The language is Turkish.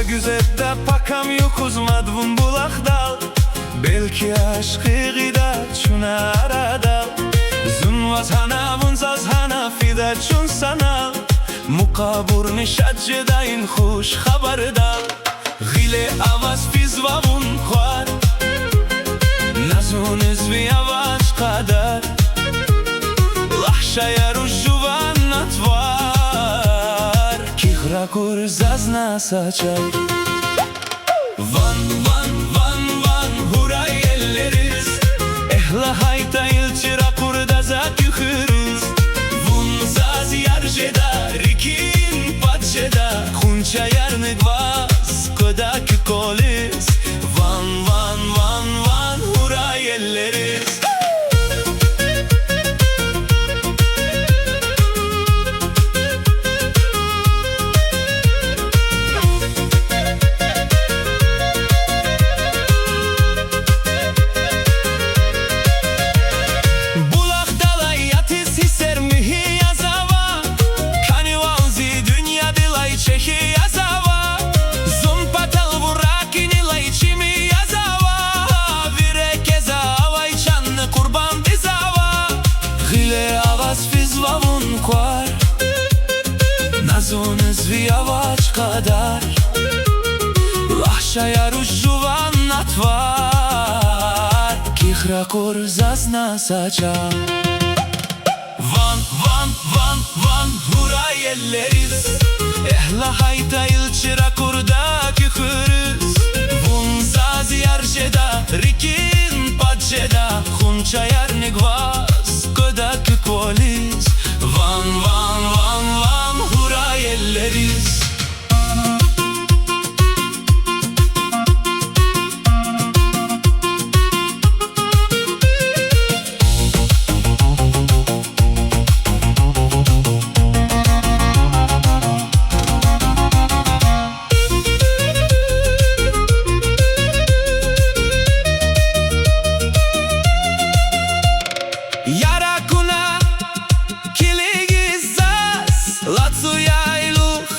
güzette pakam yokuz madvun bulakdal. Belki aşkı gida çuna arada. Zunvaz hana vunzaz hana fida çun sana. Mukabur nişad cedayin hoş habardal. Gile avaz fizvavun khwar. Nazun izvi avaç kadar. Lahşaya rujjuvan natvar. Kihra kur zazna saçar. Van van van van huray elleriz. Ehla hayta ilçira kurda zak yukhiriz. Vun zaz yarjeda rikin patjeda. Khuncha yarnig vaz kodak kolis. Van van van van huray elleriz. Nazun izvi avaç kadar. Lahşaya rujjuvan natvar. Kihra kur zazna saçar. Van van van van huray elleriz. Ehla hayta ilçira kurda kükhiriz. Vun zaz yarjeda rikin patjeda. Khuncha yarnig vaz kodak kolis. Van van van van huray elleriz. Lacu jajluch,